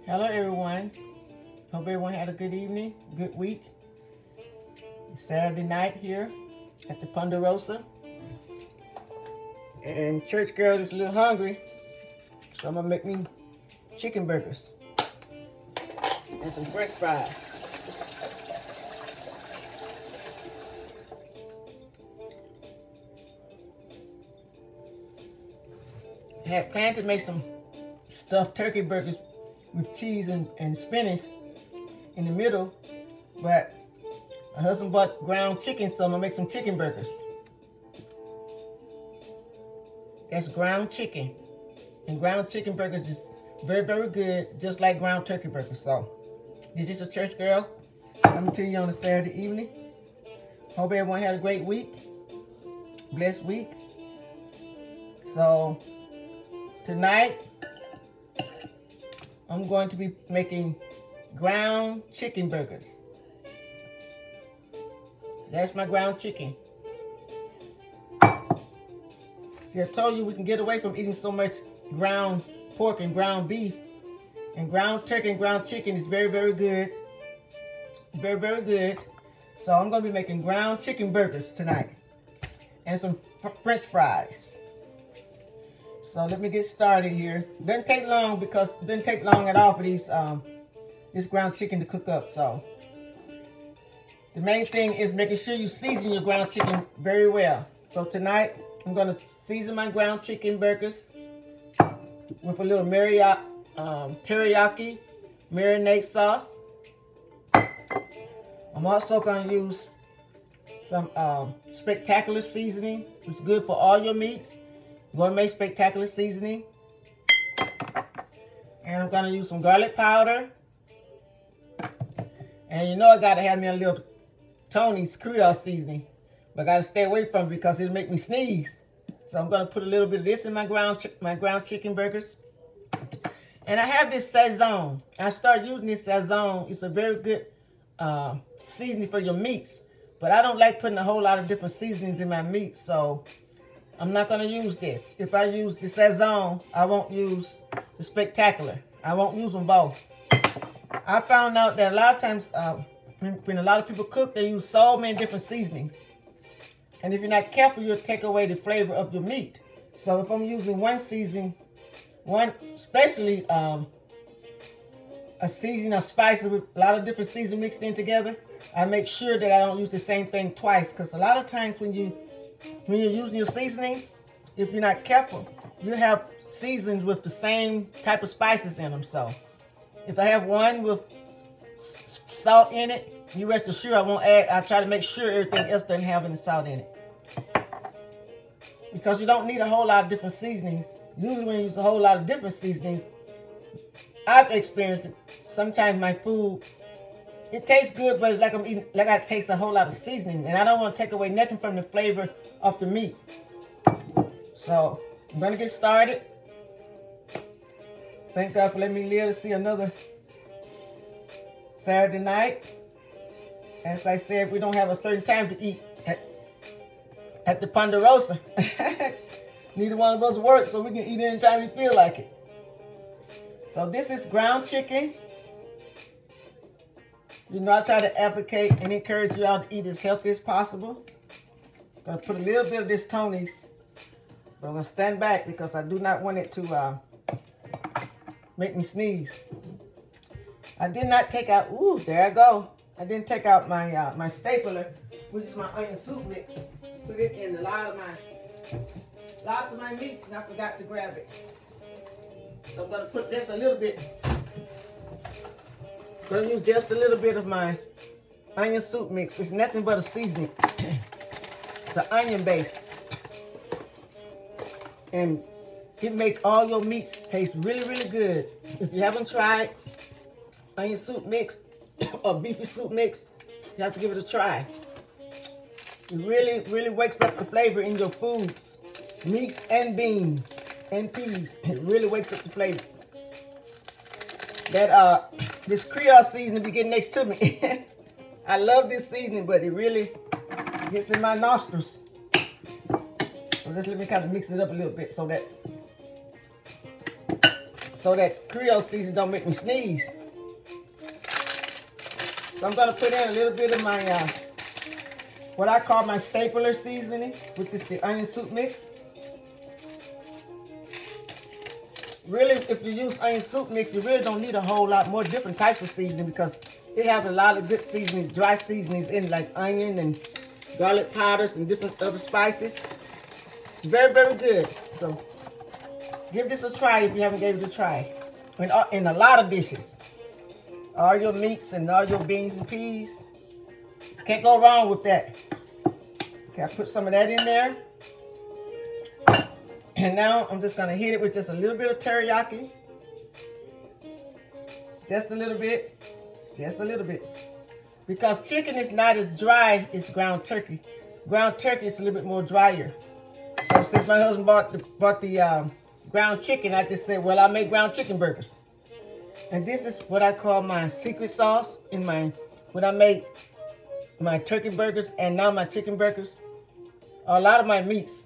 Hello everyone. Hope everyone had a good evening, good week. Saturday night here at the Ponderosa. And Church Girl is a little hungry, so I'm gonna make me chicken burgers and some French fries. I had planned to make some stuffed turkey burgers with cheese and spinach in the middle, but my husband bought ground chicken, so I'm gonna make some chicken burgers. That's ground chicken, and ground chicken burgers is very, very good, just like ground turkey burgers. So this is a Church Girl coming to you on a Saturday evening. Hope everyone had a great week, blessed week. So tonight I'm going to be making ground chicken burgers. That's my ground chicken. See, I told you we can get away from eating so much ground pork and ground beef. And ground turkey and ground chicken is very, very good. Very, very good. So I'm going to be making ground chicken burgers tonight. And some French fries. So let me get started here. Doesn't take long because it doesn't take long at all for these this ground chicken to cook up. So the main thing is making sure you season your ground chicken very well. So tonight I'm going to season my ground chicken burgers with a little teriyaki marinade sauce. I'm also going to use some spectacular seasoning. It's good for all your meats. Gourmet spectacular seasoning. And I'm going to use some garlic powder. And you know I got to have me a little Tony's Creole seasoning. But I got to stay away from it because it'll make me sneeze. So I'm going to put a little bit of this in my ground chicken burgers. And I have this Sazon. I started using this Sazon. It's a very good seasoning for your meats. But I don't like putting a whole lot of different seasonings in my meat. So I'm not going to use this. If I use the Sazon, I won't use the Spectacular. I won't use them both. I found out that a lot of times when a lot of people cook, they use so many different seasonings. And if you're not careful, you'll take away the flavor of your meat. So if I'm using one seasoning, especially a seasoning of spices with a lot of different seasonings mixed in together, I make sure that I don't use the same thing twice. Because a lot of times when you're using your seasonings, if you're not careful, you have seasons with the same type of spices in them. So if I have one with salt in it, you rest assured I won't add. I try to make sure everything else doesn't have any salt in it. Because you don't need a whole lot of different seasonings. Usually when you use a whole lot of different seasonings, I've experienced it. Sometimes my food, it tastes good, but it's like I'm eating, like I taste a whole lot of seasoning. And I don't want to take away nothing from the flavor of the meat. So I'm going to get started. Thank God for letting me live to see another Saturday night. As I said, we don't have a certain time to eat at the Ponderosa. Neither one of us work, so we can eat anytime we feel like it. So this is ground chicken. You know, I try to advocate and encourage you all to eat as healthy as possible. I'm going to put a little bit of this Tony's, but I'm going to stand back because I do not want it to make me sneeze. I did not take out, ooh, there I go. I didn't take out my my stapler, which is my onion soup mix. Put it in lots of my meats, and I forgot to grab it. So I'm going to put just a little bit. I'm going to use just a little bit of my onion soup mix. It's nothing but a seasoning. It's an onion base. And it makes all your meats taste really, really good. If you haven't tried onion soup mix or beefy soup mix, you have to give it a try. It really, really wakes up the flavor in your foods. Meats and beans and peas. It really wakes up the flavor. That this Creole seasoning be getting next to me. I love this seasoning, but it really gets in my nostrils. So just let me kind of mix it up a little bit so so that Creole seasoning don't make me sneeze. So I'm gonna put in a little bit of my, what I call my stapler seasoning, which is the onion soup mix. Really, if you use onion soup mix, you really don't need a whole lot more different types of seasoning because it has a lot of good seasonings, dry seasonings in it, like onion and garlic powders and different other spices. It's very, very good. So give this a try if you haven't gave it a try. In a lot of dishes. All your meats and all your beans and peas. Can't go wrong with that. Okay, I put some of that in there. And now I'm just going to hit it with just a little bit of teriyaki. Just a little bit. Just a little bit. Because chicken is not as dry as ground turkey. Ground turkey is a little bit more drier. So since my husband bought the ground chicken, I just said, well, I'll make ground chicken burgers. And this is what I call my secret sauce in when I make my turkey burgers and now my chicken burgers. A lot of my meats.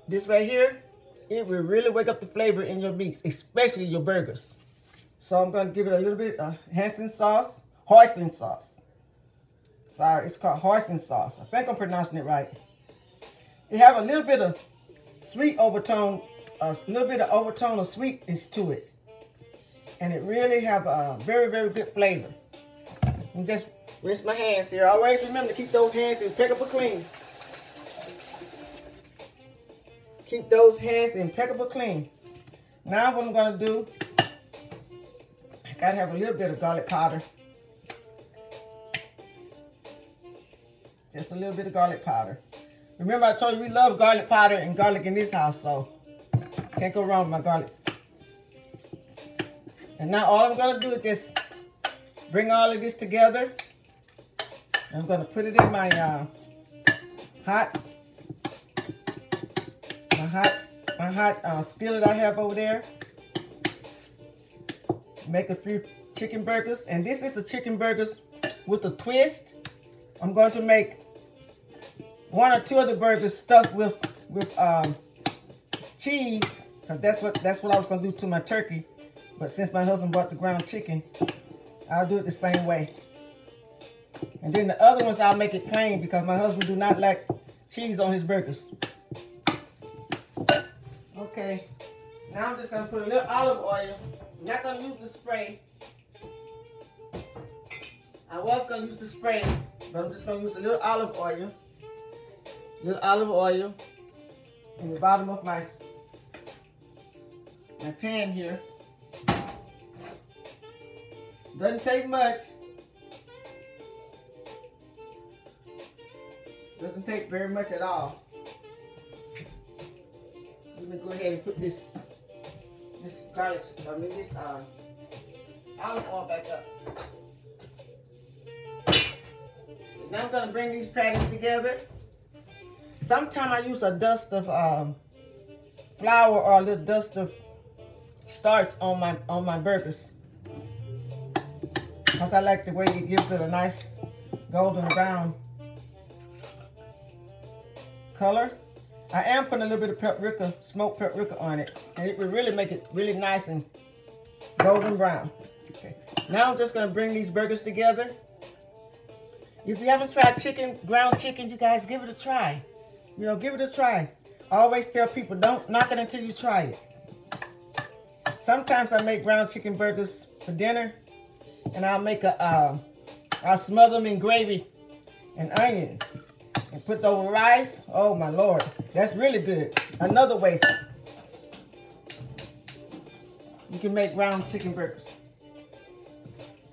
This right here, it will really wake up the flavor in your meats, especially your burgers. So I'm going to give it a little bit of hoisin sauce. Sorry, it's called hoisin sauce. I think I'm pronouncing it right. It have a little bit of sweet overtone, a little bit of overtone of sweetness to it. And it really have a very, very good flavor. And just rinse my hands here. Always remember to keep those hands impeccable clean. Keep those hands impeccable clean. Now what I'm going to do, I got to have a little bit of garlic powder. Just a little bit of garlic powder. Remember I told you we love garlic powder and garlic in this house, so can't go wrong with my garlic. And now all I'm going to do is just bring all of this together. I'm going to put it in my hot skillet I have over there. Make a few chicken burgers. And this is a chicken burgers with a twist. I'm going to make one or two of the burgers stuffed with cheese. Cause that's what I was going to do to my turkey. But since my husband bought the ground chicken, I'll do it the same way. And then the other ones I'll make it plain because my husband do not like cheese on his burgers. Okay, now I'm just going to put a little olive oil. I'm not going to use the spray. I was going to use the spray, but I'm just going to use a little olive oil. Little olive oil in the bottom of my pan here. Doesn't take much. Doesn't take very much at all. Let me go ahead and put this olive oil back up. Now I'm going to bring these patties together. Sometimes I use a dust of flour or a little dust of starch on my burgers. Because I like the way it gives it a nice golden brown color. I am putting a little bit of paprika, smoked paprika on it. And it will really make it really nice and golden brown. Okay. Now I'm just going to bring these burgers together. If you haven't tried ground chicken, you guys give it a try. You know, give it a try. I always tell people, don't knock it until you try it. Sometimes I make ground chicken burgers for dinner. And I'll smother them in gravy and onions. And put over rice. Oh my Lord. That's really good. Another way you can make ground chicken burgers.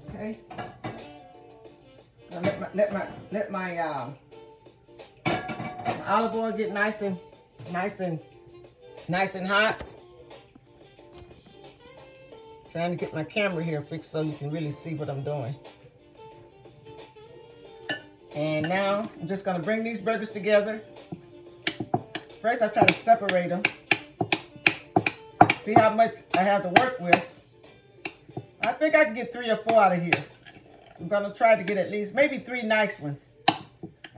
Okay. Now let my olive oil get nice and hot. Trying to get my camera here fixed so you can really see what I'm doing. And now I'm just going to bring these burgers together. First I try to separate them. See how much I have to work with. I think I can get 3 or 4 out of here. I'm going to try to get at least maybe 3 nice ones.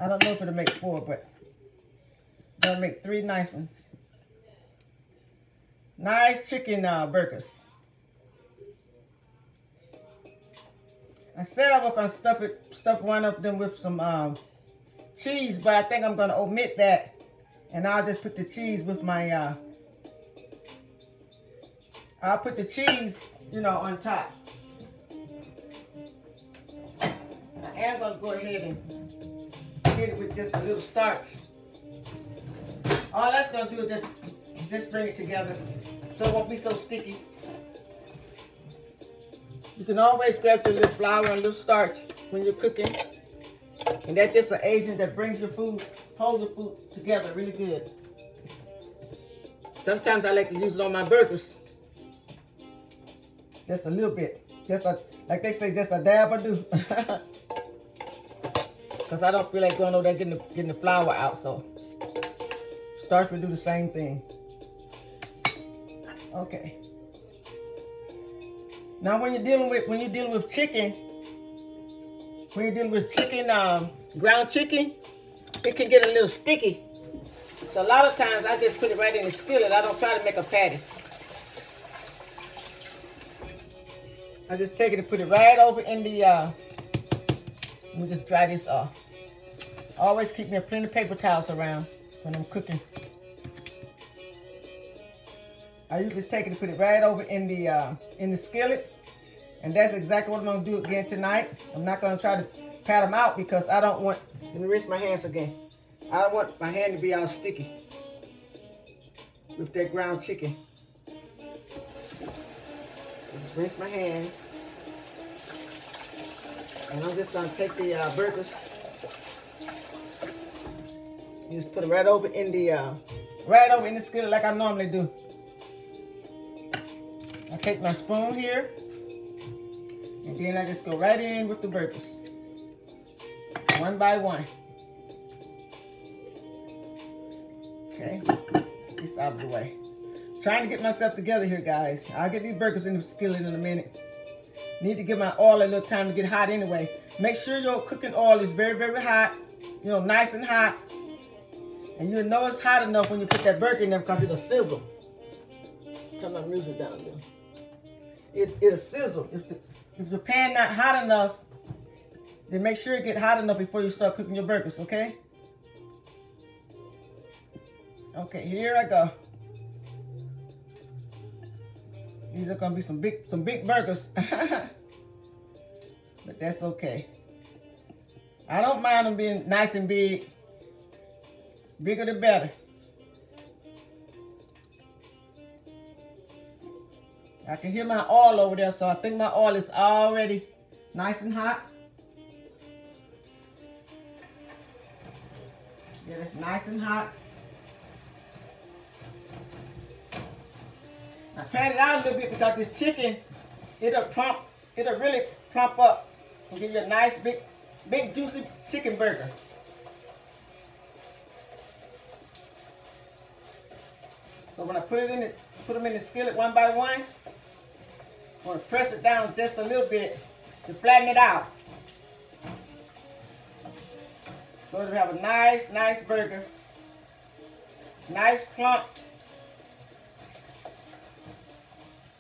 I don't know if it'll make 4, but I'm going to make 3 nice ones. Nice chicken burgers. I said I was gonna stuff one of them with some cheese, but I think I'm gonna omit that, and I'll just put the cheese with my. I'll put the cheese, you know, on top. I am gonna go ahead and hit it with just a little starch. All that's gonna do is just bring it together, so it won't be so sticky. You can always grab your little flour and a little starch when you're cooking. And that's just an agent that brings your food, holds your food together really good. Sometimes I like to use it on my burgers. Just a little bit. Just like they say, just a dab or do. Because I don't feel like going over there getting the flour out, so starch will do the same thing. Okay. Now when you're dealing with chicken, ground chicken, it can get a little sticky. So a lot of times I just put it right in the skillet. I don't try to make a patty. I just take it and put it right over in the, let me just dry this off. Always keep me plenty of paper towels around when I'm cooking. I usually take it and put it right over in the skillet. And that's exactly what I'm going to do again tonight. I'm not going to try to pat them out because I don't want, let me rinse my hands again. I don't want my hand to be all sticky with that ground chicken. So just rinse my hands. And I'm just going to take the burgers and just put it right over in the skillet like I normally do. I take my spoon here. And then I just go right in with the burgers. One by one. Okay. Get this out of the way. Trying to get myself together here, guys. I'll get these burgers in the skillet in a minute. Need to give my oil a little time to get hot anyway. Make sure your cooking oil is very, very hot. You know, nice and hot. And you'll know it's hot enough when you put that burger in there because it'll sizzle. Turn my music down there. It'll sizzle. If the pan not hot enough, then make sure it get hot enough before you start cooking your burgers, okay? Okay, here I go. These are gonna be some big burgers. But that's okay. I don't mind them being nice and big. Bigger the better. I can hear my oil over there, so I think my oil is already nice and hot. Yeah, it's nice and hot. I pat it out a little bit because this chicken, it'll really plump up and give you a nice big juicy chicken burger. So when I put them in the skillet one by one, I'm going to press it down just a little bit to flatten it out. So it'll have a nice burger. Nice plump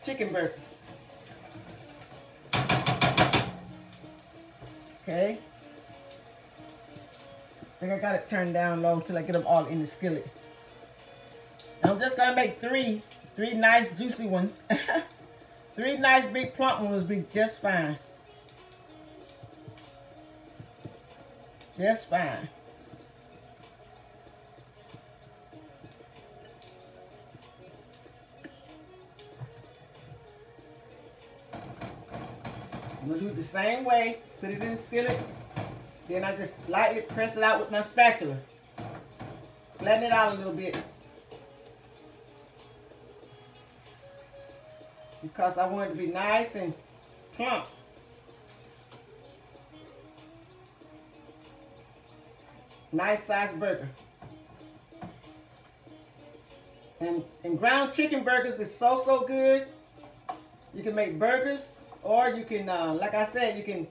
chicken burger. Okay. I think I got it turned down low until I get them all in the skillet. And I'm just going to make three nice juicy ones. 3 nice big plump ones will be just fine. Just fine. I'm going to do it the same way. Put it in the skillet. Then I just lightly press it out with my spatula. Flatten it out a little bit. Because I want it to be nice and plump. Nice sized burger. And ground chicken burgers is so good. You can make burgers, or you can, like I said, you can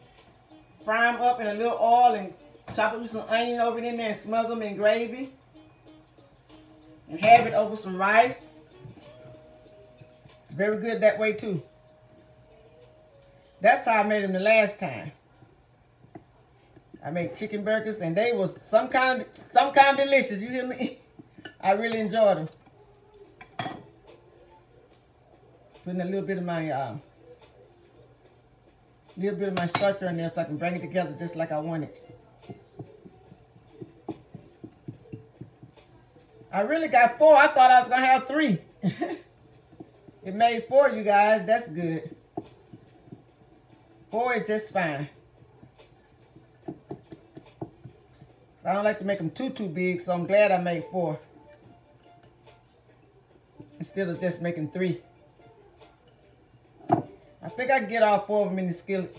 fry them up in a little oil and chop it with some onion over in there and smother them in gravy. And have it over some rice. very good that way too. That's how I made them the last time. I made chicken burgers and they was some kind of delicious. You hear me? I really enjoyed them. Putting a little bit of my starter in there so I can bring it together just like I want it. I really got 4. I thought I was gonna have 3. It made 4, you guys. That's good. 4 is just fine. So I don't like to make them too big, so I'm glad I made 4 instead of just making 3. I think I can get all 4 of them in the skillet.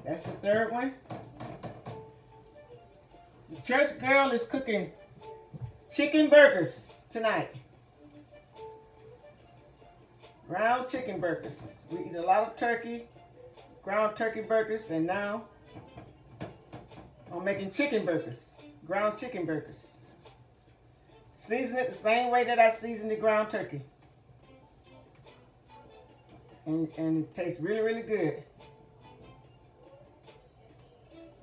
That's the third one. The church girl is cooking chicken burgers tonight. Ground chicken burgers. We eat a lot of turkey, ground turkey burgers, and now I'm making chicken burgers, ground chicken burgers. Season it the same way that I season the ground turkey. And it tastes really, really good.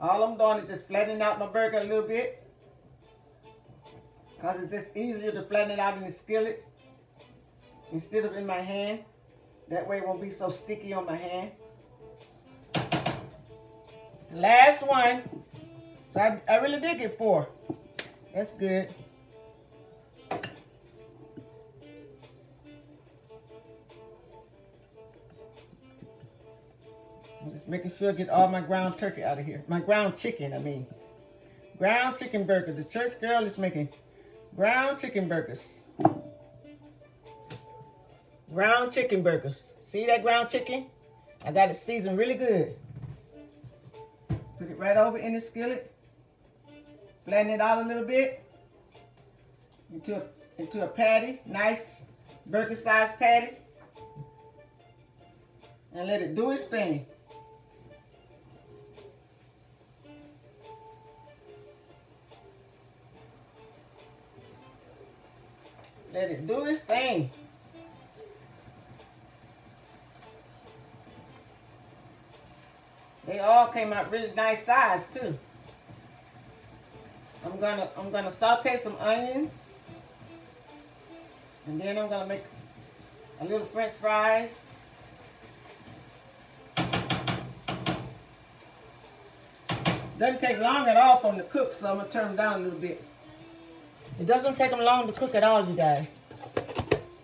All I'm doing is just flattening out my burger a little bit, because it's just easier to flatten it out in the skillet instead of in my hand. That way it won't be so sticky on my hand. Last one. So I really did get 4. That's good. I'm just making sure I get all my ground turkey out of here. My ground chicken, I mean. Ground chicken burger. The church girl is making ground chicken burgers. Ground chicken burgers. See that ground chicken? I got it seasoned really good. Put it right over in the skillet. Flatten it out a little bit. Into a patty. Nice burger sized patty. And let it do its thing. Let it do its thing. They all came out really nice size too. I'm gonna saute some onions, and then I'm gonna make a little French fries. Doesn't take long at all for them to cook, so I'm gonna turn them down a little bit. It doesn't take them long to cook at all, you guys.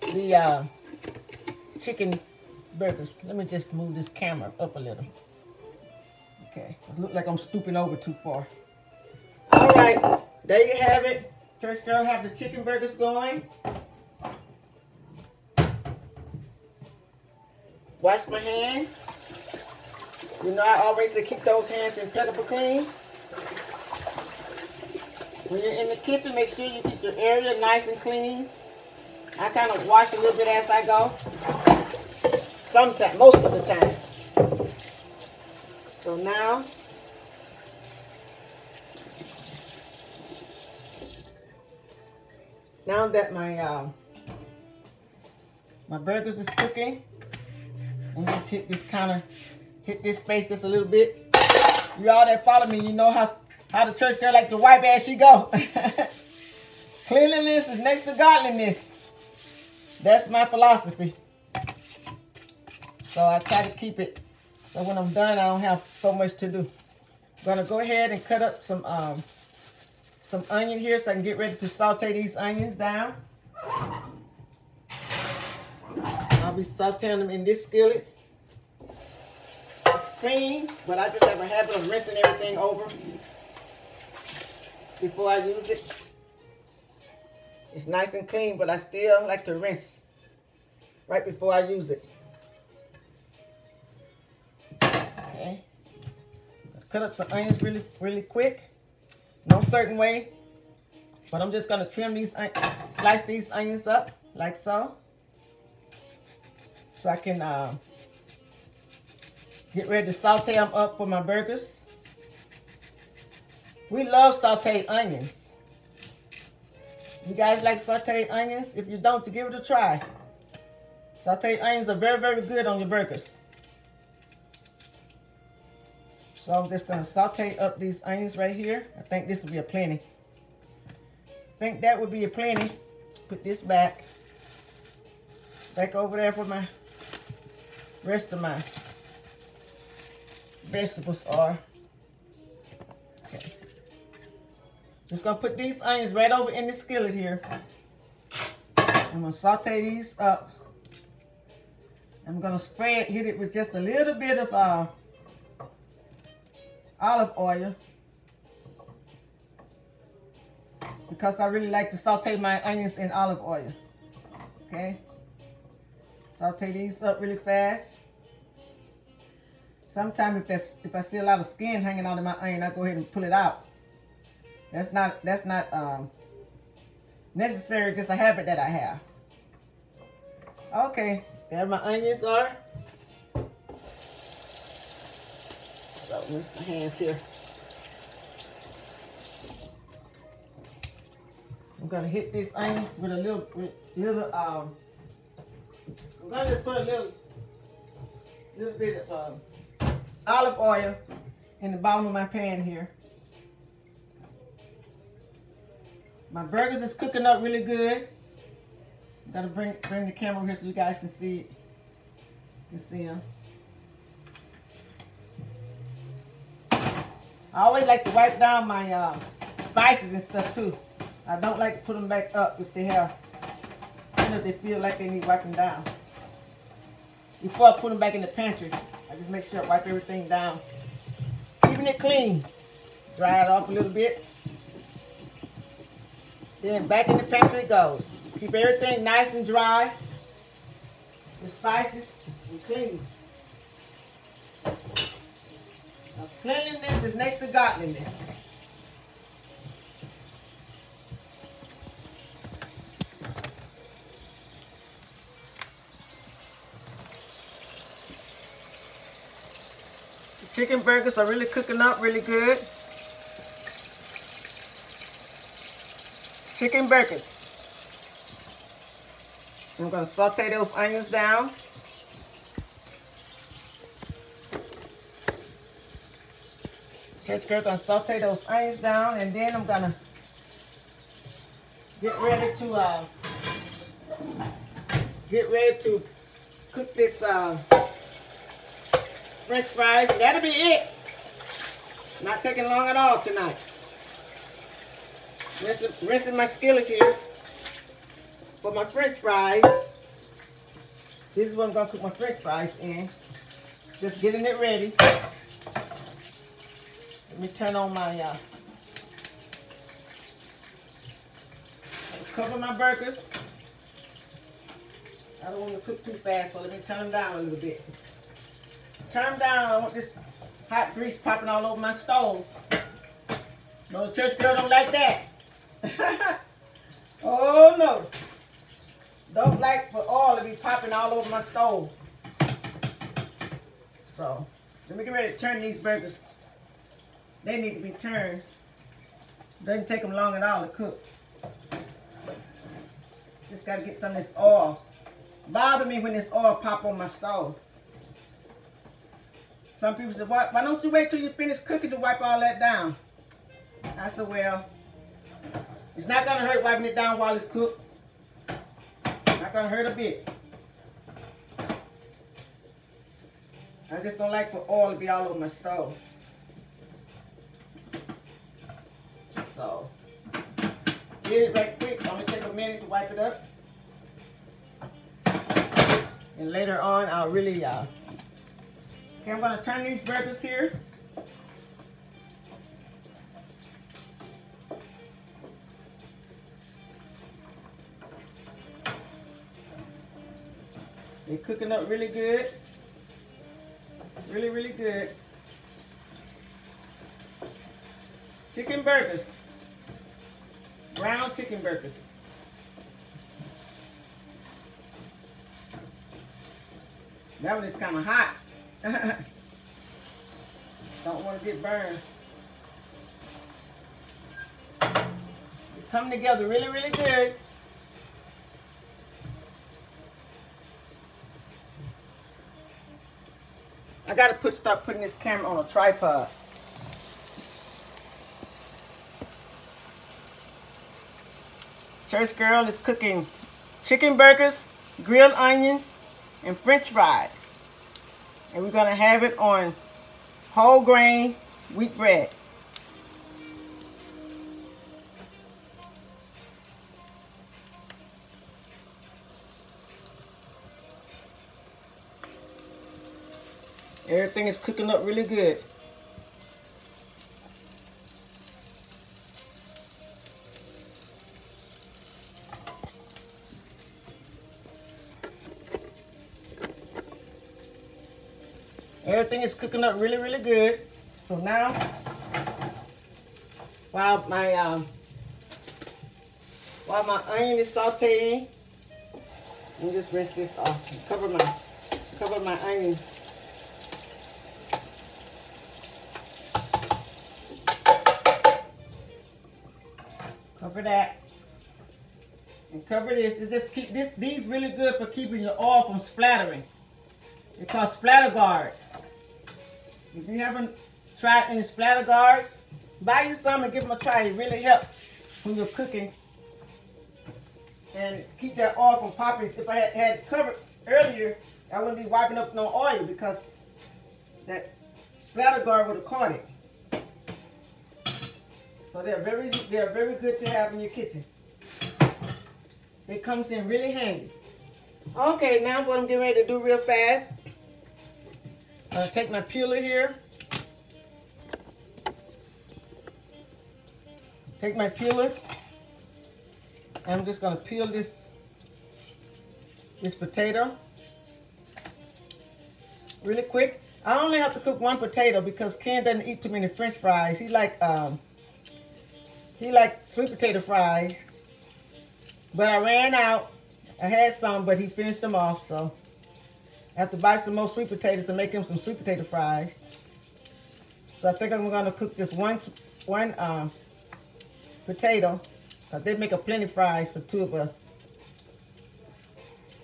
The chicken burgers. Let me just move this camera up a little. Okay, it looks like I'm stooping over too far. All right, there you have it. Church girl have the chicken burgers going. Wash my hands. You know I always say keep those hands impeccable clean. When you're in the kitchen, make sure you keep your area nice and clean. I kind of wash a little bit as I go. Sometimes, most of the time. So now, that my burgers is cooking, I'm just hit this space just a little bit. You all that follow me, you know how the church girl like to wipe as she go. Cleanliness is next to godliness. That's my philosophy. So I try to keep it so when I'm done I don't have so much to do. I'm gonna go ahead and cut up some onion here so I can get ready to saute these onions down. I'll be sauteing them in this skillet. It's clean, but I just have a habit of rinsing everything over before I use it. It's nice and clean, but I still like to rinse right before I use it. Okay. Cut up some onions really quick. No certain way. But I'm just going to trim these, slice these onions up like so. So I can get ready to saute them up for my burgers. We love sauteed onions. You guys like sauteed onions? If you don't, to give it a try. Sauteed onions are very, very good on your burgers. So I'm just going to saute up these onions right here. I think this will be a plenty. I think that would be a plenty. Put this back over there for my rest of my vegetables are. Okay. Just gonna put these onions right over in the skillet here. I'm gonna saute these up. I'm gonna hit it with just a little bit of olive oil, because I really like to saute my onions in olive oil. Okay, saute these up really fast. Sometimes if I see a lot of skin hanging out of my onion, I go ahead and pull it out. That's not necessary, just a habit that I have. Okay, there my onions are. So with my hands here, I'm gonna hit this onion with a little. I'm gonna just put a little bit of olive oil in the bottom of my pan here. My burgers is cooking up really good. I'm gonna bring the camera over here so you guys can see it. You can see them. I always like to wipe down my spices and stuff too. I don't like to put them back up if they feel like they need wiping down. Before I put them back in the pantry, I just make sure I wipe everything down. Keeping it clean. Dry it off a little bit. Then back in the pantry it goes. Keep everything nice and dry. The spices and clean. Because cleanliness is next to godliness. The chicken burgers are really cooking up really good. Chicken burgers. I'm going to saute those onions down. ChurchGirl going to saute those onions down, and then I'm going to get ready to cook this French fries. That'll be it. Not taking long at all tonight. Rinsing my skillet here for my French fries. This is what I'm going to cook my French fries in. Just getting it ready. Let me turn on my, cover my burgers. I don't want to cook too fast, so let me turn them down a little bit. Turn them down. I don't want this hot grease popping all over my stove. No, the church girl don't like that. Oh no. Don't like for oil to be popping all over my stove. So, let me get ready to turn these burgers. They need to be turned. Doesn't take them long at all to cook. Just got to get some of this oil. Bother me when this oil pop on my stove. Some people say, why don't you wait till you finish cooking to wipe all that down? I said, well, it's not going to hurt wiping it down while it's cooked. Not going to hurt a bit. I just don't like for oil to be all over my stove. So, get it right quick. Only take a minute to wipe it up. And later on, I'll really, okay, I'm going to turn these burgers here. They're cooking up really good. Really, really good. Chicken burgers. Brown chicken burgers. That one is kind of hot. Don't want to get burned. coming together really, really good. I gotta start putting this camera on a tripod. Church Girl is cooking chicken burgers, grilled onions, and French fries. And we're gonna have it on whole grain wheat bread. Everything is cooking up really good. Everything is cooking up really, really good. So now, while my onion is sauteing, let me just rinse this off and cover my onions. Cover that. And cover this. Just keep these really good for keeping your oil from splattering. They're called splatter guards. If you haven't tried any splatter guards, buy you some and give them a try. It really helps when you're cooking. And keep that oil from popping. If I had it covered earlier, I wouldn't be wiping up no oil because that splatter guard would have caught it. So they're very good to have in your kitchen. It comes in really handy. Okay, now what I'm getting ready to do real fast. I'm going to take my peeler here. Take my peeler. And I'm just going to peel this potato really quick. I only have to cook one potato because Ken doesn't eat too many French fries. He like sweet potato fries. But I ran out. I had some, but he finished them off, so I have to buy some more sweet potatoes and make him some sweet potato fries. So I think I'm going to cook this one potato, because they make a plenty fries for two of us.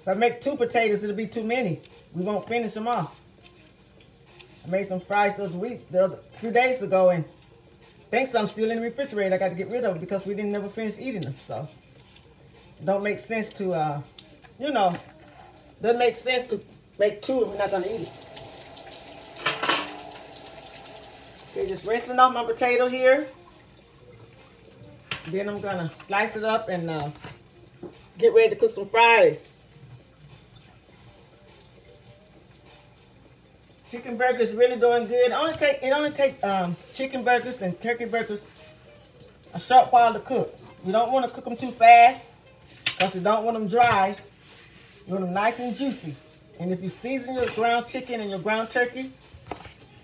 If I make two potatoes, it'll be too many. We won't finish them off. I made some fries a few days ago, and I think some still in the refrigerator. I got to get rid of them because we didn't never finish eating them. So it don't make sense to, doesn't make sense to make two if we're not going to eat it. Okay, just rinsing off my potato here. Then I'm going to slice it up and get ready to cook some fries. Chicken burgers really doing good. It only take chicken burgers and turkey burgers a short while to cook. You don't want to cook them too fast because you don't want them dry. You want them nice and juicy. And if you season your ground chicken and your ground turkey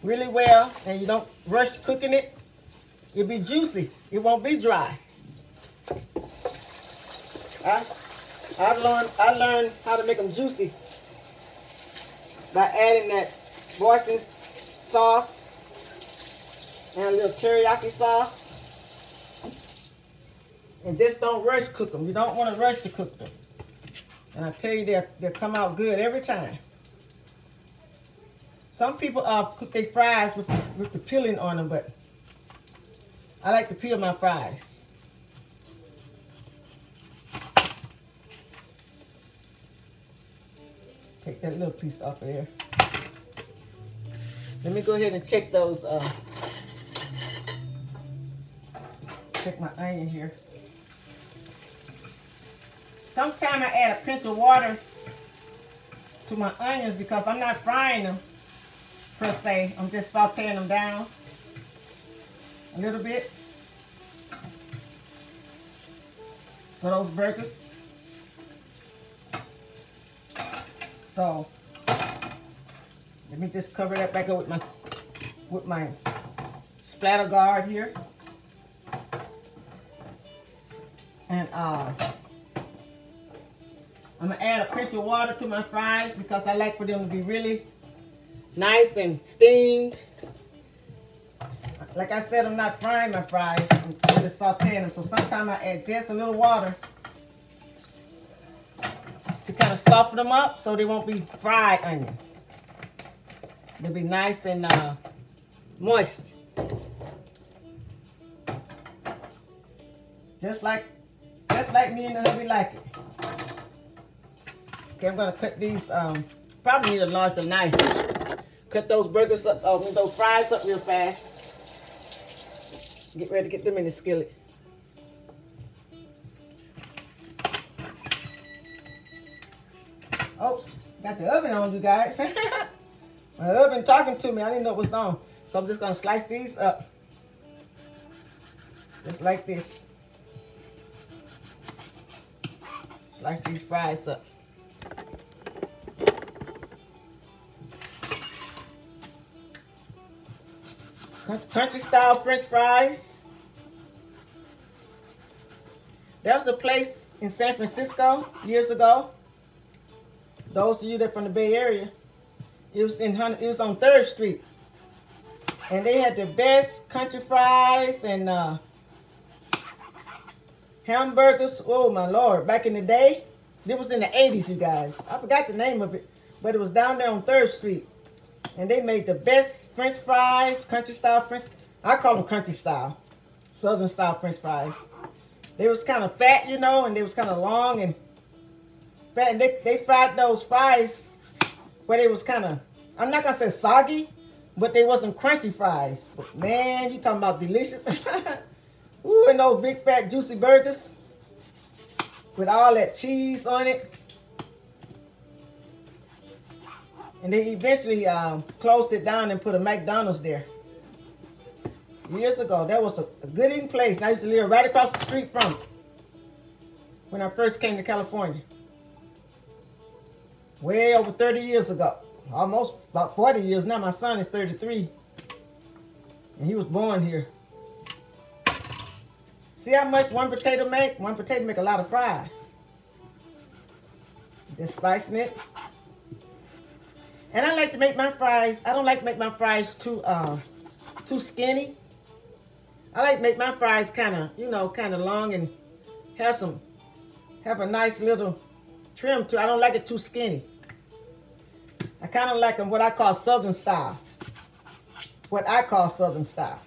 really well and you don't rush cooking it, it'll be juicy. It won't be dry. I learned how to make them juicy by adding that Boyson sauce and a little teriyaki sauce. And just don't rush cook them. You don't want to rush to cook them. And I tell you, they'll come out good every time. Some people cook their fries with the peeling on them, but I like to peel my fries. Take that little piece off of there. Let me go ahead and check those, check my onion here. Sometimes I add a pinch of water to my onions because I'm not frying them per se. I'm just sauteing them down a little bit for those burgers. So let me just cover that back up with my splatter guard here. And I'm gonna add a pinch of water to my fries because I like for them to be really nice and steamed. Like I said, I'm not frying my fries. I'm just sauteing them. So sometimes I add just a little water to kind of soften them up so they won't be fried onions. They'll be nice and moist. Just like me and the hubby like it. Okay, I'm gonna cut these. Probably need a larger knife. Cut those burgers up, those fries up real fast. Get ready to get them in the skillet. Oops, got the oven on, you guys. My oven talking to me. I didn't know it was on. So I'm just gonna slice these up. Just like this. Slice these fries up. Country style French fries. There was a place in San Francisco years ago. Those of you that are from the Bay Area, it was on 3rd Street. And they had the best country fries and hamburgers. Oh my Lord, back in the day. It was in the 80s, you guys. I forgot the name of it, but it was down there on 3rd Street. And they made the best French fries, country style French. I call them country style, Southern style French fries. They was kind of fat, you know, and they was kind of long and fat. And they fried those fries where they was kind of, I'm not going to say soggy, but they wasn't crunchy fries. But man, you talking about delicious. Ooh, and those big fat juicy burgers with all that cheese on it. And they eventually closed it down and put a McDonald's there. Years ago, that was a good eating place. And I used to live right across the street from it when I first came to California. Way over 30 years ago. Almost about 40 years now. My son is 33. And he was born here. See how much one potato make? One potato make a lot of fries. Just slicing it. And I like to make my fries. I don't like to make my fries too skinny. I like to make my fries kind of, you know, kind of long and have a nice little trim to. I don't like it too skinny. I kind of like them what I call Southern style. What I call Southern style.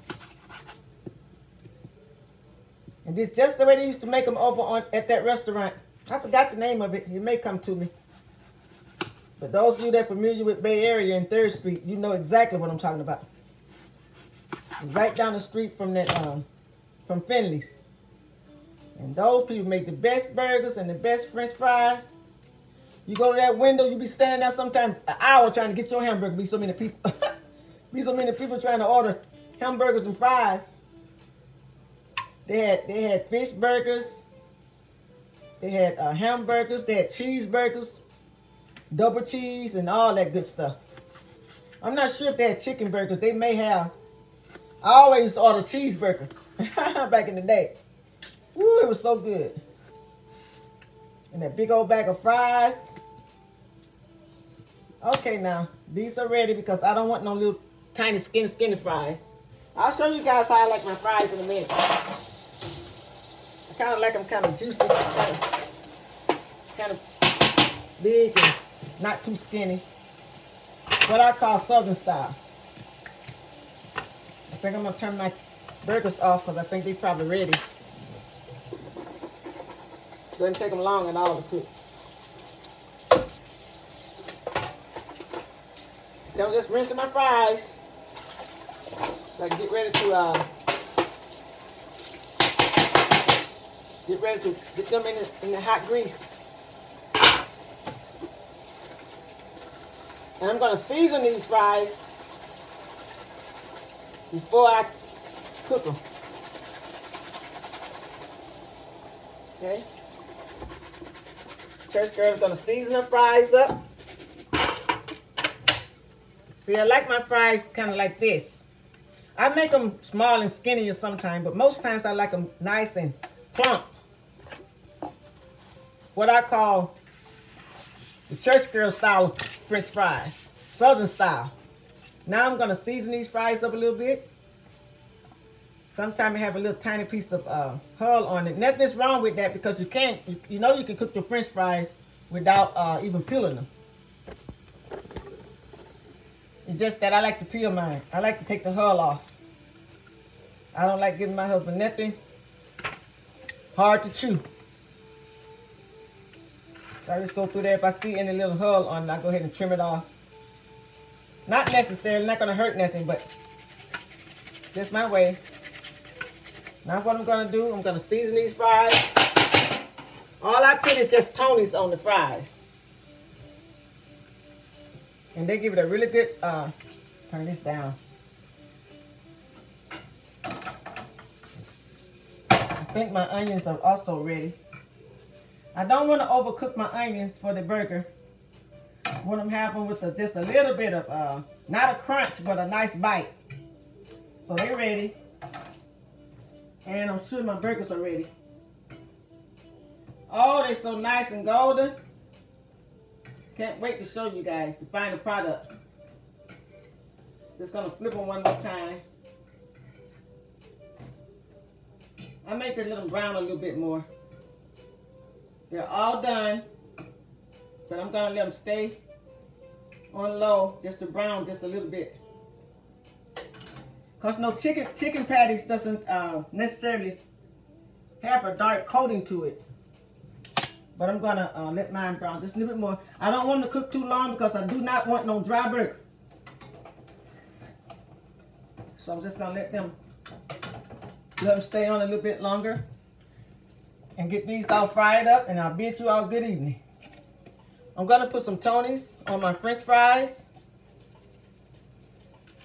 And this just the way they used to make them over at that restaurant. I forgot the name of it. It may come to me. But those of you that are familiar with Bay Area and 3rd Street, you know exactly what I'm talking about. Right down the street from that, from Finley's. And those people make the best burgers and the best French fries. You go to that window, you be standing there sometimes an hour trying to get your hamburger. Be so many people, be so many people trying to order hamburgers and fries. They had fish burgers. They had hamburgers. They had cheeseburgers. Double cheese and all that good stuff. I'm not sure if they had chicken burgers. They may have. I always used to order cheeseburger back in the day. Woo, it was so good. And that big old bag of fries. Okay, now these are ready because I don't want no little tiny skinny fries. I'll show you guys how I like my fries in a minute. I kind of like them kind of juicy, kind of big and not too skinny. What I call Southern style. I think I'm going to turn my burgers off because I think they're probably ready. Doesn't take them long at all to cook. Then I'm just rinsing my fries. So I can get ready to get them in the hot grease. And I'm going to season these fries before I cook them. Okay. Church girl is going to season her fries up. See, I like my fries kind of like this. I make them small and skinnier sometimes, but most times I like them nice and plump. What I call the church girl style of French fries. Southern style. Now I'm going to season these fries up a little bit. Sometimes it have a little tiny piece of hull on it. Nothing's wrong with that because you can't, you know you can cook your french fries without even peeling them. It's just that I like to peel mine. I like to take the hull off. I don't like giving my husband nothing hard to chew. So I just go through there. If I see any little hull on it, I go ahead and trim it off. Not necessarily, not gonna hurt nothing, but just my way. Now what I'm gonna do, I'm gonna season these fries. All I put is just Tony's on the fries. And they give it a really good, turn this down. I think my onions are also ready. I don't want to overcook my onions for the burger. I want them having with just a little bit of, not a crunch, but a nice bite. So they're ready. And I'm sure my burgers are ready. Oh, they're so nice and golden. Can't wait to show you guys the final product. Just gonna flip them one more time. I make this little brown a little bit more. They're all done, but I'm gonna let them stay on low just to brown just a little bit. Cause no chicken patties doesn't necessarily have a dark coating to it. But I'm gonna let mine brown just a little bit more. I don't want them to cook too long because I do not want no dry burger. So I'm just gonna let them stay on a little bit longer and get these all fried up, and I'll bid you all good evening. I'm gonna put some Tony's on my french fries.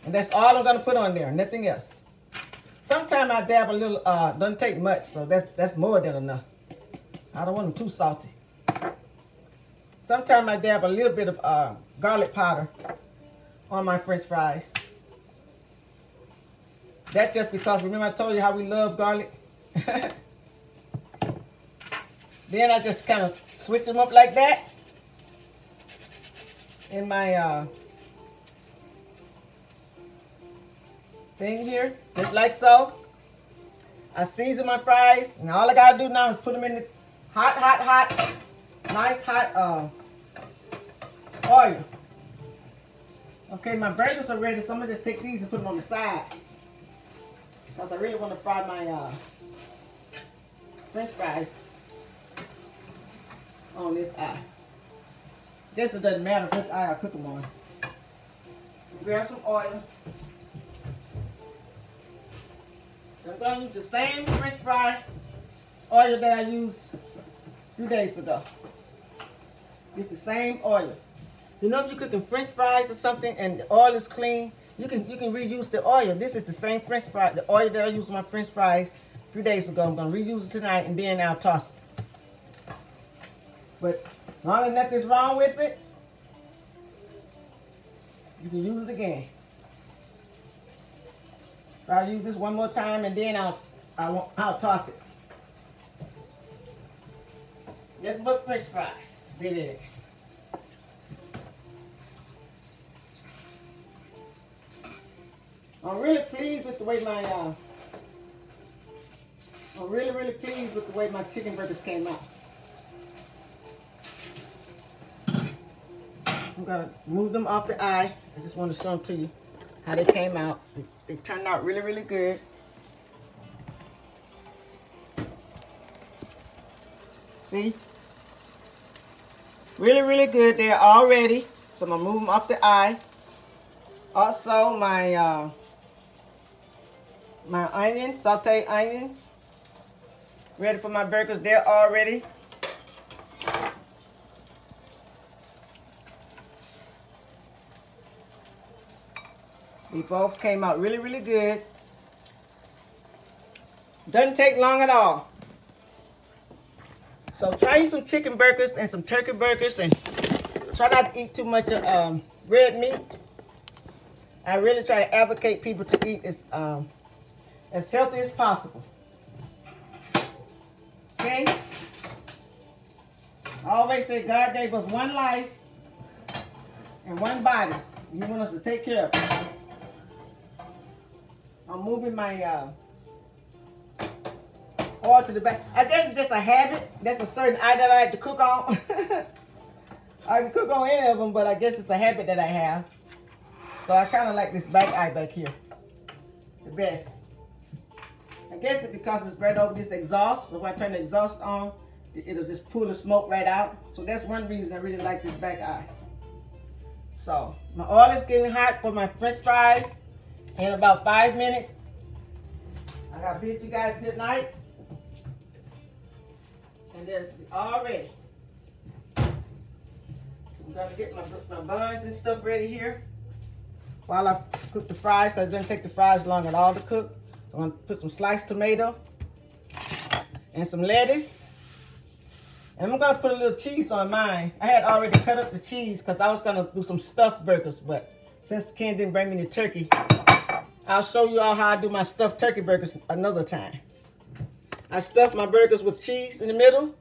And that's all I'm gonna put on there, nothing else. Sometimes I dab a little, doesn't take much, so that's more than enough. I don't want them too salty. Sometimes I dab a little bit of garlic powder on my french fries. That's just because, remember I told you how we love garlic? Then I just kind of switch them up like that in my thing here, just like so. I season my fries, and all I gotta do now is put them in the hot, nice hot oil. Okay, my burgers are ready, so I'm gonna just take these and put them on the side. Because I really want to fry my french fries on this eye. This it doesn't matter which eye I cook them on. So grab some oil. I'm going to use the same french fry oil that I used a few days ago. It's the same oil. You know, if you're cooking french fries or something and the oil is clean, you can reuse the oil. This is the same french fry, the oil that I used on my french fries a few days ago. I'm going to reuse it tonight, and then I'll toss it. But as long as nothing's wrong with it, you can use it again. So I'll use this one more time, and then I'll toss it. Just put french fries. Did it. I'm really pleased with the way my I'm really pleased with the way my chicken burgers came out. I'm gonna move them off the eye. I just want to show them to you how they came out. They turned out really good. See? Really good. They're all ready. So I'm gonna move them off the eye. Also, my my onions, sauteed onions, ready for my burgers. They're all ready. They both came out really good. Doesn't take long at all. So try you some chicken burgers and some turkey burgers, and try not to eat too much red meat. I really try to advocate people to eat as healthy as possible. Okay? I always say God gave us one life and one body. He wants us to take care of it. I'm moving my oil to the back. I guess it's just a habit. That's a certain eye that I like to cook on. I can cook on any of them, but I guess it's a habit that I have. So I kind of like this back eye back here the best. I guess it's because it's right over this exhaust. So if I turn the exhaust on, it'll just pull the smoke right out. So that's one reason I really like this back eye. So my oil is getting hot for my French fries in about 5 minutes. I gotta bid you guys good night. And they're all ready. I'm gonna get my buns and stuff ready here while I cook the fries, because it doesn't take the fries long at all to cook. I'm gonna put some sliced tomato and some lettuce. And I'm gonna put a little cheese on mine. I had already cut up the cheese because I was gonna do some stuffed burgers, but since Ken didn't bring me the turkey, I'll show you all how I do my stuffed turkey burgers another time. I stuff my burgers with cheese in the middle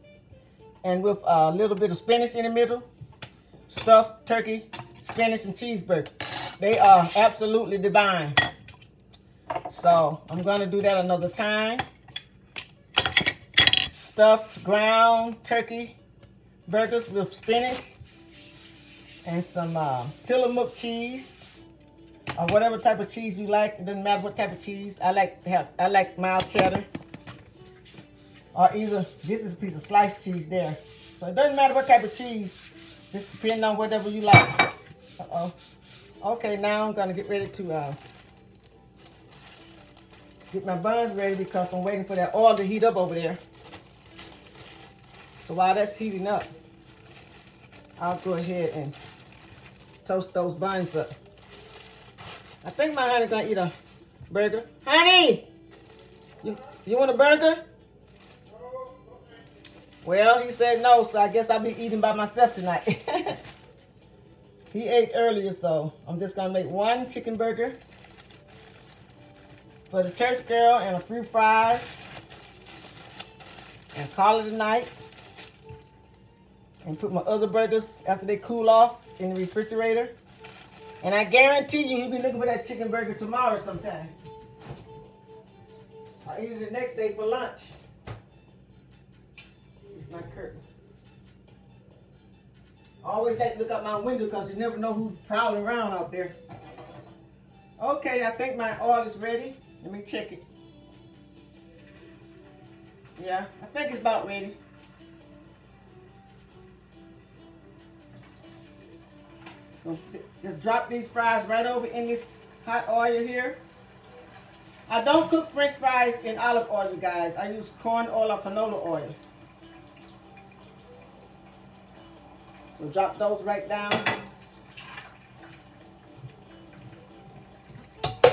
and with a little bit of spinach in the middle. Stuffed turkey, spinach, and cheeseburger. They are absolutely divine. So I'm gonna do that another time. Stuffed ground turkey burgers with spinach and some Tillamook cheese or whatever type of cheese you like. It doesn't matter what type of cheese. I like mild cheddar, or either this is a piece of sliced cheese there. So it doesn't matter what type of cheese. Just depending on whatever you like. Uh-oh. Okay, now I'm gonna get ready to get my buns ready because I'm waiting for that oil to heat up over there. So while that's heating up, I'll go ahead and toast those buns up. I think my honey's gonna eat a burger. Honey, you want a burger? Well, he said no, so I guess I'll be eating by myself tonight. He ate earlier, so I'm just gonna make one chicken burger for the church girl and a few fries and call it a night. And put my other burgers after they cool off in the refrigerator. And I guarantee you he'll be looking for that chicken burger tomorrow sometime. I'll eat it the next day for lunch. It's my curtain. I always like to look out my window because you never know who's prowling around out there. Okay, I think my oil is ready. Let me check it. Yeah, I think it's about ready. Just drop these fries right over in this hot oil here. I don't cook French fries in olive oil, you guys. I use corn oil or canola oil. So drop those right down.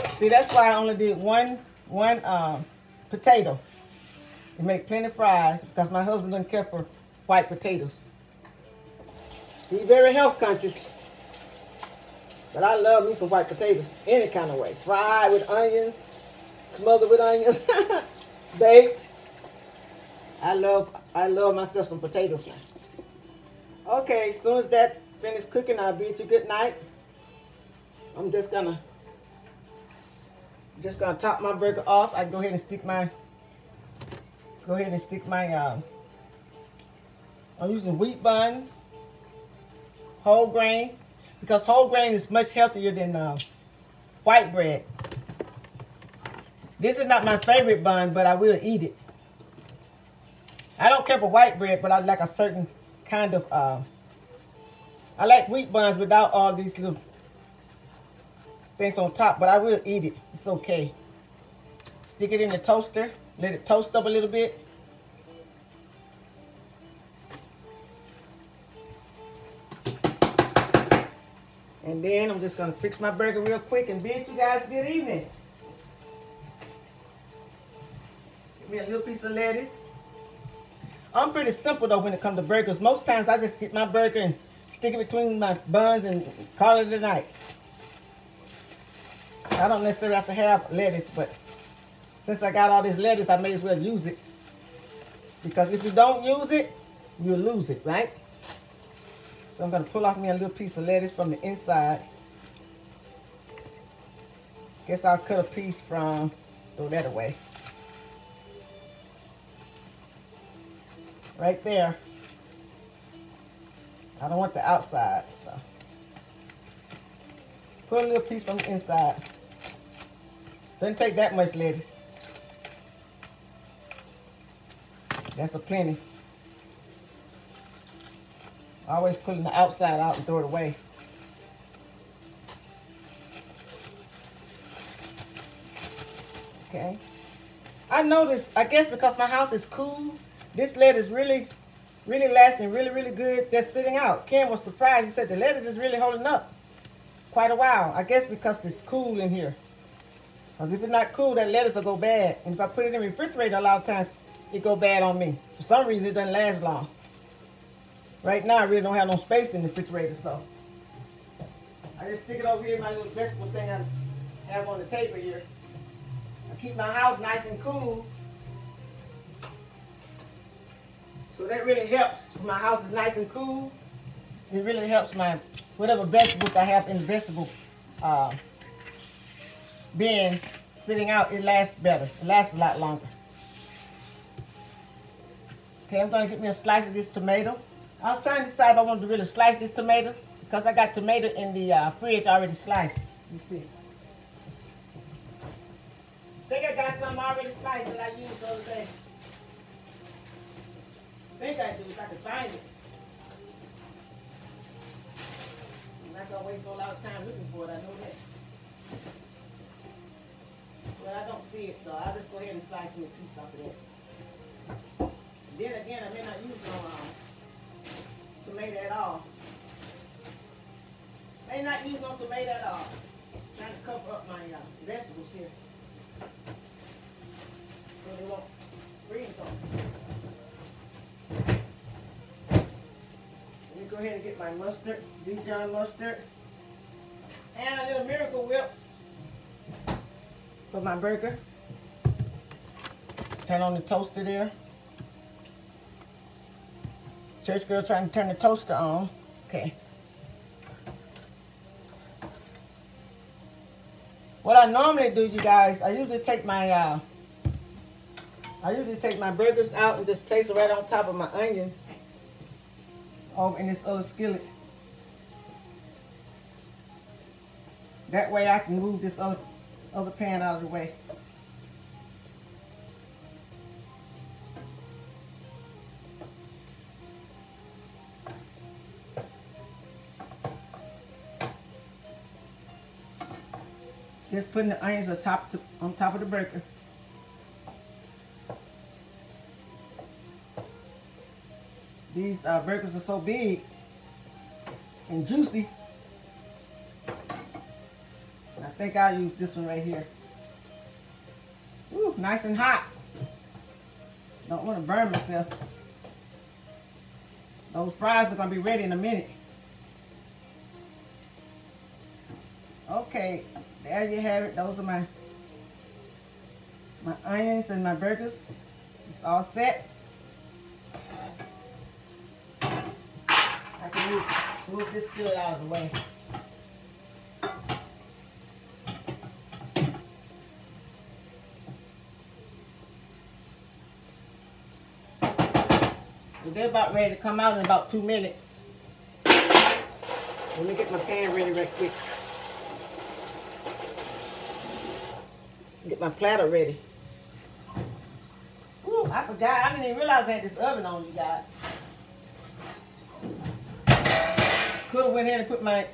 See, that's why I only did one potato. You make plenty of fries because my husband doesn't care for white potatoes. He's very health conscious. But I love me some white potatoes any kind of way. Fried with onions, smothered with onions, baked. I love myself some potatoes now. Okay, as soon as that finished cooking, I'll bid you good night. I'm just gonna top my burger off. I go ahead and stick my I'm using wheat buns, whole grain. Because whole grain is much healthier than white bread. This is not my favorite bun, but I will eat it. I don't care for white bread, but I like a certain kind of, I like wheat buns without all these little things on top, but I will eat it. It's okay. Stick it in the toaster, let it toast up a little bit. And then I'm just going to fix my burger real quick and bid you guys good evening. Give me a little piece of lettuce. I'm pretty simple though when it comes to burgers. Most times I just get my burger and stick it between my buns and call it a night. I don't necessarily have to have lettuce, but since I got all this lettuce, I may as well use it. Because if you don't use it, you'll lose it, right? So I'm going to pull off me a little piece of lettuce from the inside. Guess I'll cut a piece from, throw that away. right there. I don't want the outside, so put a little piece from the inside. Doesn't take that much lettuce. That's a plenty. Always pulling the outside out and throw it away. Okay. I noticed, I guess because my house is cool, this lettuce really lasting really good just sitting out. Ken was surprised. He said the lettuce is really holding up quite a while. I guess because it's cool in here. Because if it's not cool, that lettuce will go bad. And if I put it in the refrigerator, a lot of times it go bad on me. For some reason, it doesn't last long. Right now, I really don't have no space in the refrigerator, so I just stick it over here in my little vegetable thing I have on the table here. I keep my house nice and cool. So that really helps. When my house is nice and cool, it really helps my whatever vegetables I have in the vegetable bin sitting out, it lasts better. It lasts a lot longer. Okay, I'm going to get me a slice of this tomato. I was trying to decide if I wanted to really slice this tomato because I got tomato in the fridge already sliced. You see. I think I got some already sliced that I used the other day. I think I do if I can find it. I'm not going to waste a lot of time looking for it, I know that. Well, I don't see it, so I'll just go ahead and slice me a piece off of that. Then again, I may not use no tomato at all. May not use no tomato at all. I'm trying to cover up my vegetables here. So they won't freeze on. Let me go ahead and get my mustard, Dijon mustard. And a little Miracle Whip for my burger. Turn on the toaster there. Church girl trying to turn the toaster on. Okay. What I normally do, you guys, I usually take my burgers out and just place it right on top of my onions over in this other skillet. That way I can move this other pan out of the way. Just putting the onions on top of the burger. These burgers are so big and juicy. I think I'll use this one right here. Ooh, nice and hot. Don't want to burn myself. Those fries are going to be ready in a minute. Okay, there you have it. Those are my onions and my burgers. It's all set. I can move this skillet out of the way. They're about ready to come out in about 2 minutes. Let me get my pan ready right quick. Get my platter ready. Ooh, I forgot. I didn't even realize I had this oven on, you guys. Could have went ahead and put my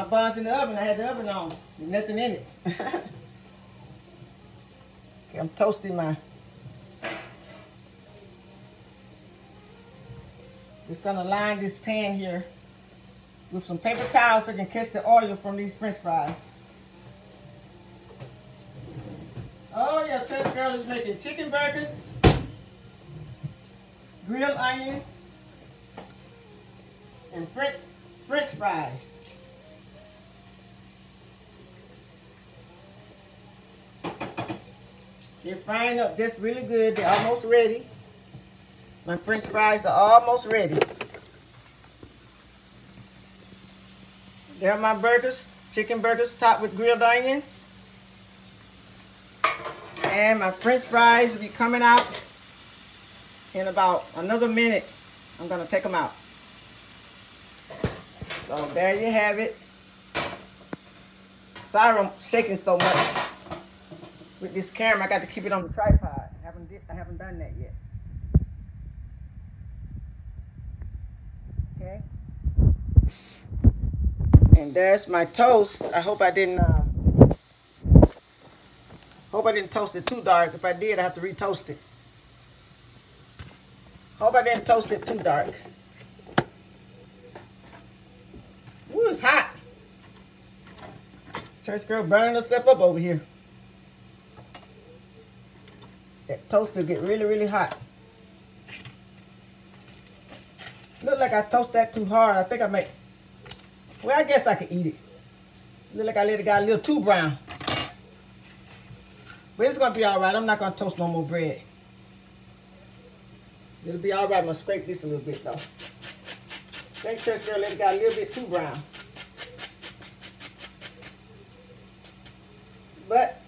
buns in the oven. I had the oven on. There's nothing in it. Okay, I'm toasting my. Just gonna line this pan here with some paper towels so I can catch the oil from these French fries. Oh yeah, Church Girl is making chicken burgers, grilled onions, and French fries. They're frying up just really good. They're almost ready. My French fries are almost ready. There are my burgers, chicken burgers topped with grilled onions. And my French fries will be coming out In about another minute, I'm gonna take them out. So there you have it. Sorry I'm shaking so much with this camera. I got to keep it on the tripod. I haven't done that yet. Okay. And there's my toast. I hope I didn't toast it too dark. If I did, I have to retoast it. Hope I didn't toast it too dark. Ooh, it's hot. Church girl burning herself up over here. That toaster get really, really hot. Look like I toast that too hard. I think I make, well, I guess I could eat it. Look like I let it get a little too brown. But it's gonna be all right. I'm not gonna toast no more bread. It'll be all right. I'm gonna scrape this a little bit though. Think church girl let it get a little bit too brown. But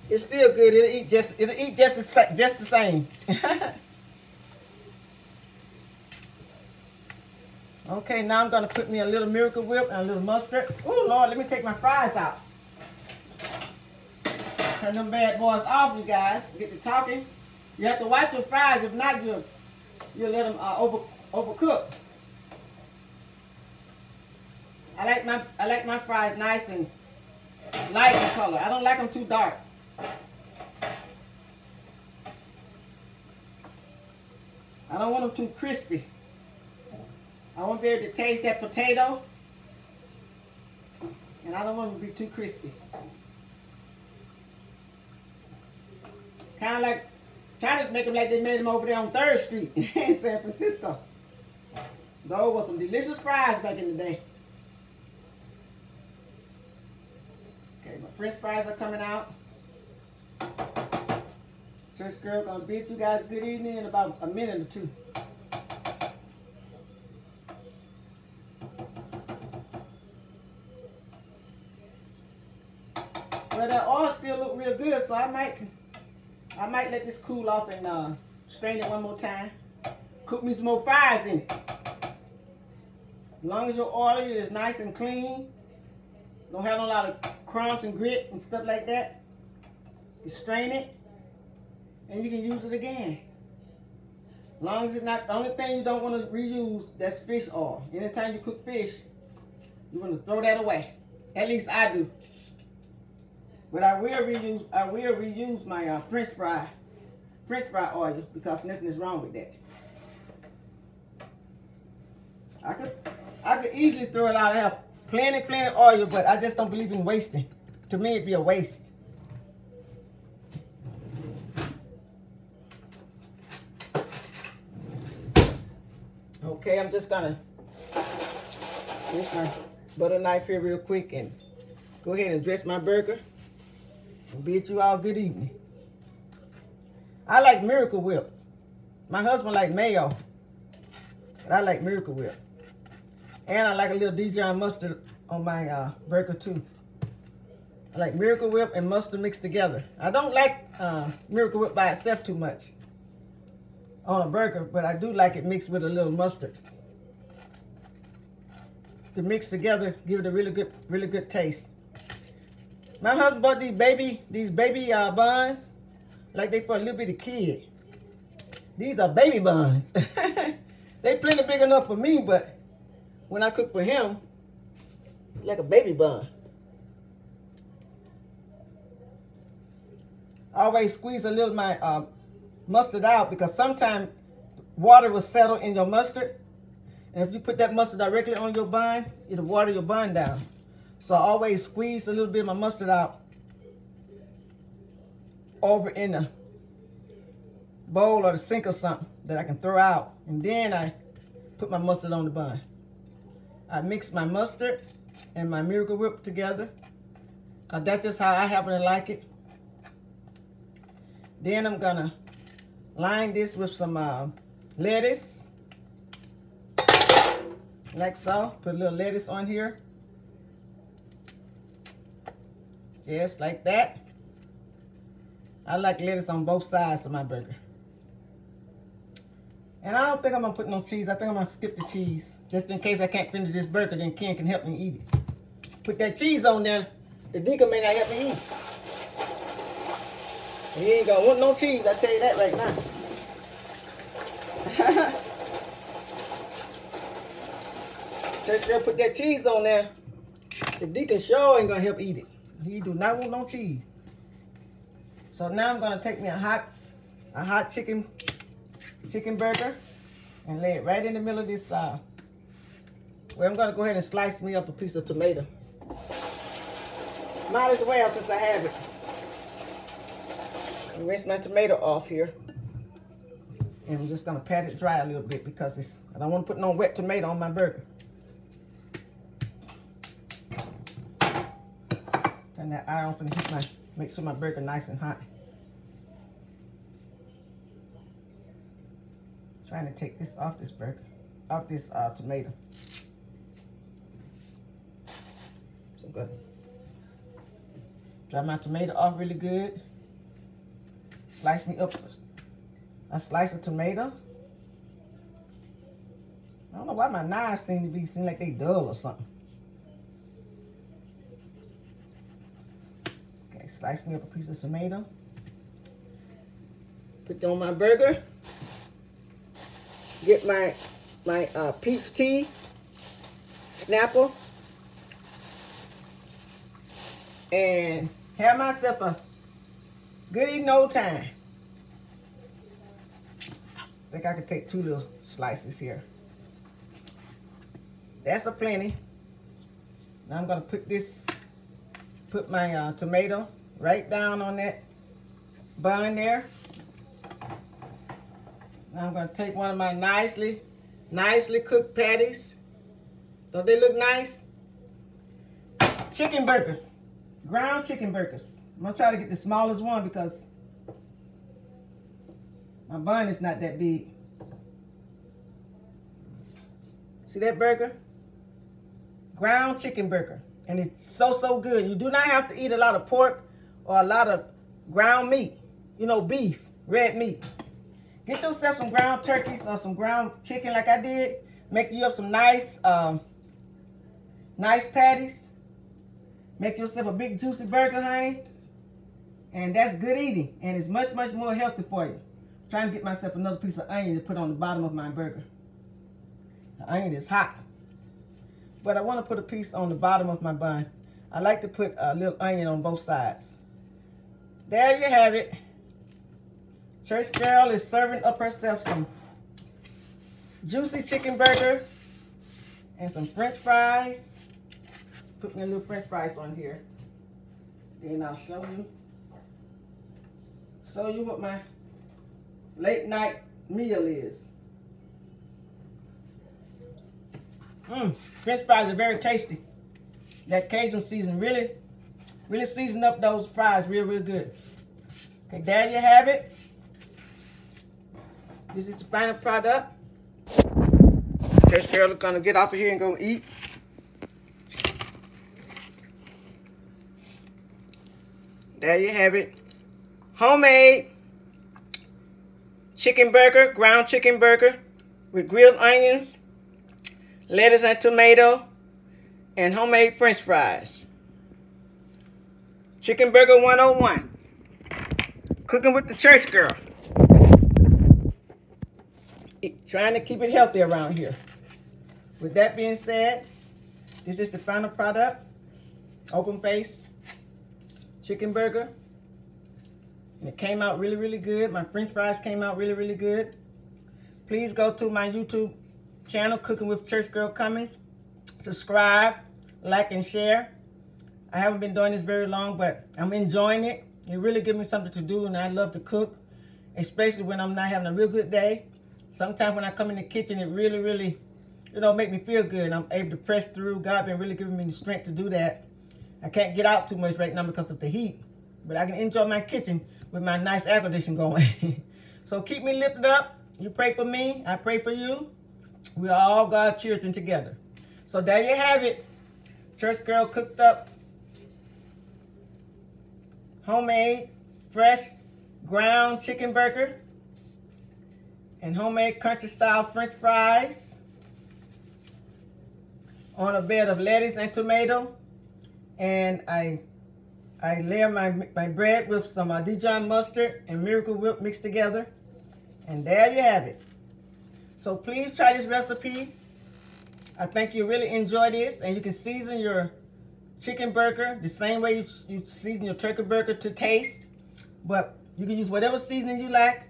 it's still good. It'll eat just the same. Okay, now I'm gonna put me a little Miracle Whip and a little mustard. Oh Lord, let me take my fries out. Turn them bad boys off, you guys. Get to talking. You have to wipe your fries. If not, you'll let them overcook. I like my fries nice and light in color. I don't like them too dark. I don't want them too crispy. I want to be able to taste that potato. And I don't want them to be too crispy. Kind of like, trying to make them like they made them over there on 3rd Street in San Francisco. Those were some delicious fries back in the day. Okay, my French fries are coming out. Church girl gonna bid you guys good evening in about a minute or two. Well, that oil still look real good, so I might let this cool off and strain it one more time. Cook me some more fries in it. As long as your oil is nice and clean, don't have a lot of crumbs and grit and stuff like that. You strain it, and you can use it again. As long as it's not, the only thing you don't want to reuse, that's fish oil. Anytime you cook fish, you want to throw that away. At least I do. But I will reuse my French fry oil because nothing is wrong with that. I could easily throw it out. I have plenty oil, but I just don't believe in wasting. To me, it'd be a waste. Okay, I'm just gonna use my butter knife here real quick and go ahead and dress my burger. And bid you all good evening. I like Miracle Whip. My husband like mayo, but I like Miracle Whip. And I like a little Dijon mustard on my burger too. I like Miracle Whip and mustard mixed together. I don't like Miracle Whip by itself too much on a burger, but I do like it mixed with a little mustard. To mix together, give it a really good taste. My husband bought these baby buns like they for a little bitty kid. These are baby buns. They plenty big enough for me, but when I cook for him, like a baby bun. I always squeeze a little of my mustard out because sometimes water will settle in your mustard. And if you put that mustard directly on your bun, it'll water your bun down. So I always squeeze a little bit of my mustard out over in the bowl or the sink or something that I can throw out. And then I put my mustard on the bun. I mix my mustard and my Miracle Whip together, because that's just how I happen to like it. Then I'm going to line this with some lettuce, like so. Put a little lettuce on here. Just like that. I like lettuce on both sides of my burger. And I don't think I'm going to put no cheese. I think I'm going to skip the cheese. Just in case I can't finish this burger, then Ken can help me eat it. Put that cheese on there. The deacon may not help me eat. He ain't going to want no cheese. I tell you that right now. Church girl put that cheese on there. The deacon sure ain't going to help eat it. He do not want no cheese. So now I'm going to take me a hot chicken burger and lay it right in the middle of this well, I'm going to go ahead and slice me up a piece of tomato. Might as well since I have it. And rinse my tomato off here. And I'm just going to pat it dry a little bit because I don't want to put no wet tomato on my burger. Turn that iron on so make sure my burger nice and hot. Trying to take this off this burger, off this tomato. So good. Dry my tomato off really good. Slice me up a slice of tomato. I don't know why my knives seem like they dull or something. Okay, slice me up a piece of tomato. Put it on my burger. Get my peach tea, Snapple, and have myself a good eating old time. I think I could take 2 little slices here. That's a plenty. Now I'm gonna put my tomato right down on that bun there. Now I'm going to take one of my nicely cooked patties. Don't they look nice? Chicken burgers. Ground chicken burgers. I'm going to try to get the smallest one because my bun is not that big. See that burger? Ground chicken burger. And it's so good. You do not have to eat a lot of pork or a lot of ground meat. You know, beef, red meat. Get yourself some ground turkeys or some ground chicken like I did. Make you up some nice patties. Make yourself a big juicy burger, honey. And that's good eating. And it's much more healthy for you. I'm trying to get myself another piece of onion to put on the bottom of my burger. The onion is hot. But I want to put a piece on the bottom of my bun. I like to put a little onion on both sides. There you have it. Church girl is serving up herself some juicy chicken burger and some french fries. Put me a little french fries on here. Then I'll show you what my late night meal is. French fries are very tasty. That Cajun season really season up those fries real good. Okay, there you have it. This is the final product. Church girl is gonna get off of here and go eat. There you have it. Homemade chicken burger, ground chicken burger with grilled onions, lettuce and tomato, and homemade french fries. Chicken Burger 101. Cooking with the church girl. Trying to keep it healthy around here. With that being said, this is the final product. Open face chicken burger. And it came out really good. My french fries came out really good. Please go to my YouTube channel, Cooking with ChurchGirl Cummins. Subscribe, like, and share. I haven't been doing this very long, but I'm enjoying it. It really gives me something to do, and I love to cook, especially when I'm not having a real good day. Sometimes when I come in the kitchen, it really, make me feel good. I'm able to press through. God been really giving me the strength to do that. I can't get out too much right now because of the heat, but I can enjoy my kitchen with my nice air conditioning going. So keep me lifted up. You pray for me. I pray for you. We are all God's children together. So there you have it. Church girl cooked up homemade, fresh, ground chicken burger and homemade country style French fries on a bed of lettuce and tomato. And I layer my bread with some Dijon mustard and Miracle Whip mixed together. And there you have it. So please try this recipe. I think you really enjoy this, and you can season your chicken burger the same way you season your turkey burger to taste. But you can use whatever seasoning you like.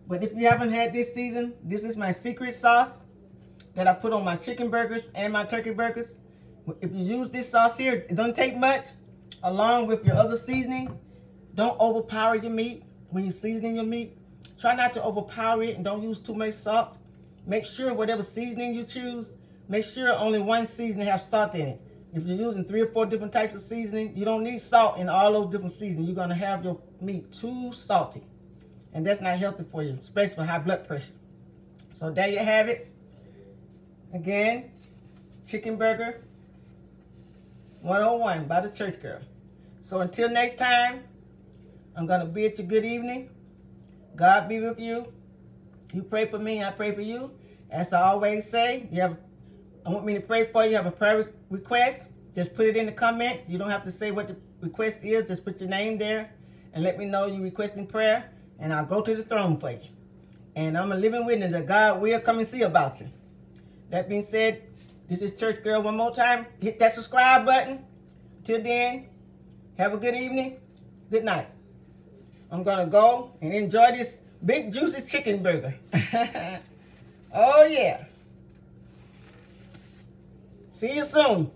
But if you haven't had this season, this is my secret sauce that I put on my chicken burgers and my turkey burgers. If you use this sauce here, it doesn't take much, along with your other seasoning. Don't overpower your meat when you're seasoning your meat. Try not to overpower it, and don't use too much salt. Make sure whatever seasoning you choose, make sure only one seasoning has salt in it. If you're using 3 or 4 different types of seasoning, you don't need salt in all those different seasonings. You're going to have your meat too salty. And that's not healthy for you, especially for high blood pressure. So there you have it. Again, chicken burger 101 by the Church Girl. So until next time, I'm going to bid you good evening. God be with you. You pray for me, I pray for you. As I always say, I want me to pray for you. You have a prayer request, just put it in the comments. You don't have to say what the request is. Just put your name there and let me know you're requesting prayer, and I'll go to the throne for you. And I'm a living witness that God will come and see about you. That being said, this is Church Girl one more time. Hit that subscribe button. Till then, have a good evening. Good night. I'm going to go and enjoy this big juicy chicken burger. Oh, yeah. See you soon.